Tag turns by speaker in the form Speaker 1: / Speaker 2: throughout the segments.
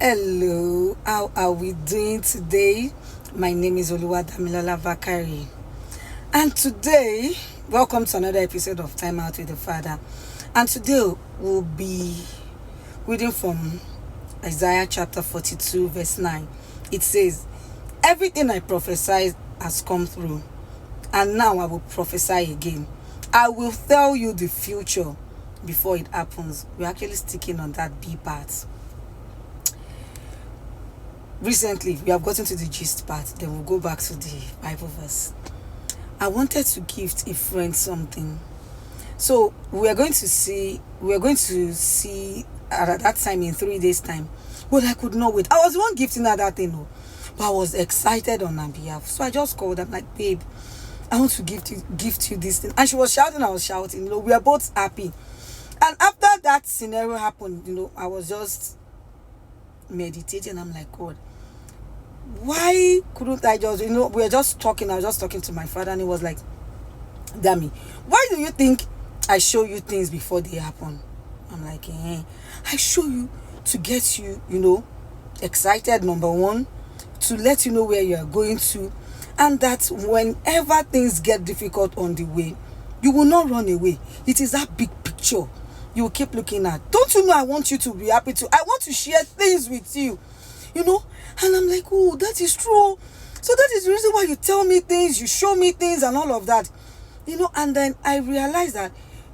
Speaker 1: Hello, how are we doing today? My name is Oluwadamilola Vakari, and today, welcome to another episode of Timeout with the Father. And today we'll be reading from Isaiah chapter 42, verse 9. It says, "Everything I prophesied has come through, and now I will prophesy again. I will tell you the future before it happens." We're actually sticking on that B part. Recently, we have gotten to the gist part, then we'll go back to the Bible verse. I wanted to gift a friend something. So we're going to see at that time in 3 days' time. Well, I could not wait. I was the one gifting her that thing, but I was excited on her behalf. So I just called her, like, "Babe, I want to gift you this thing." And she was shouting, I was shouting. We are both happy. And after that scenario happened, I was just meditating. I'm like, God, why couldn't I just, we were just talking. I was just talking to my father, and he was like, "Dammy, why do you think I show you things before they happen?" I'm like, I show you to get you, excited, number one, to let you know where you are going to, and that whenever things get difficult on the way, you will not run away. It is that big picture you will keep looking at. Don't you know I want you to be happy too? I want to share things with you, And I'm like, oh, that is true. So that is the reason why you tell me things, you show me things and all of that. And then I realized that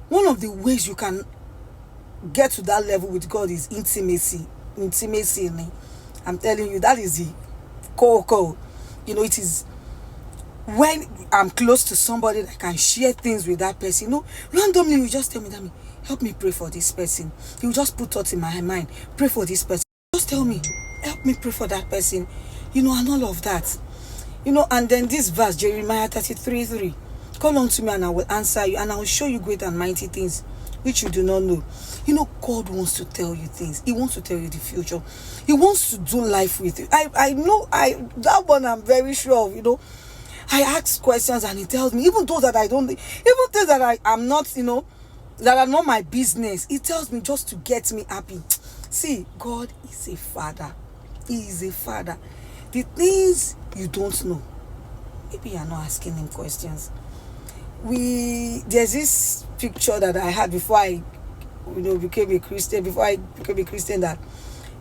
Speaker 1: one of the ways you can get to that level with God is intimacy. Intimacy. I'm telling you, that is the core. It is when I'm close to somebody that can share things with that person. Randomly you just tell me, "Dammy, help me pray for this person." You just put thoughts in my mind. Pray for this person. Just tell me, help me pray for that person. And all of that. And then this verse, Jeremiah 33:3. "Call unto me and I will answer you, and I will show you great and mighty things which you do not know." God wants to tell you things. He wants to tell you the future. He wants to do life with you. I know that one I'm very sure of, I ask questions and he tells me, even those that I don't, even things that I am not, that are not my business. He tells me just to get me happy. See, God is a father. He is a father. The things you don't know, maybe you're not asking him questions. There's this picture that I had before I became a Christian, that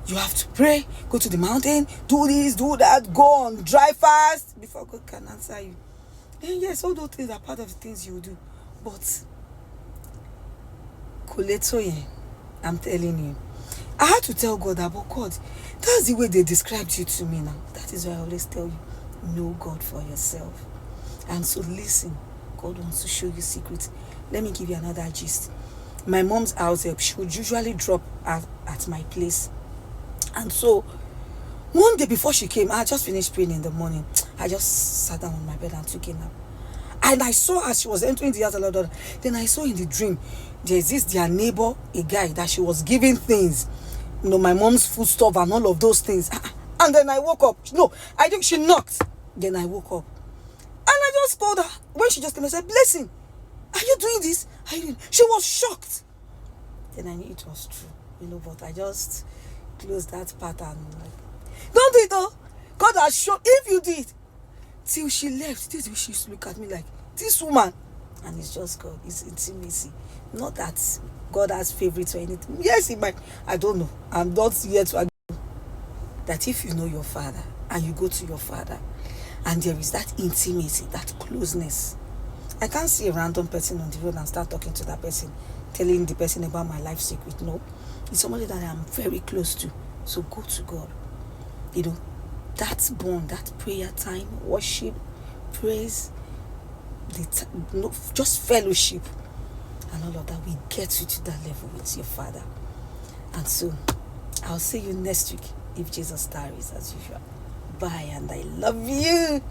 Speaker 1: you have to pray, go to the mountain, do this, do that, go on, drive fast before God can answer you. And yes, all those things are part of the things you do. But I'm telling you, I had to tell God about God. That's the way they described you to me now. That is why I always tell you, know God for yourself. And so listen, God wants to show you secrets. Let me give you another gist. My mom's house help, she would usually drop at my place. And so one day before she came, I just finished praying in the morning. I just sat down on my bed and took a nap. And I saw as she was entering the house, then I saw in the dream, there's their neighbor, a guy that she was giving things, my mom's food stuff and all of those things. And then I woke up. No, I think she knocked. Then I woke up. And I just called her. When she just came and said, "Blessing, are you doing this?" She was shocked. Then I knew it was true, but I just closed that pattern. Don't do it though. God has shown, if you did. Till she left, this way she used to look at me like, this woman. And it's just God. It's intimacy. Not that God has favorites or anything. Yes, he might. I don't know. I'm not here to argue that if you know your father and you go to your father and there is that intimacy, that closeness. I can't see a random person on the road and start talking to that person, telling the person about my life secret. No. It's somebody that I'm very close to. So go to God. That bond, that prayer time, worship, praise, just fellowship and all of that will get you to that level with your father. And so I'll see you next week if Jesus tarries as usual. Bye, and I love you.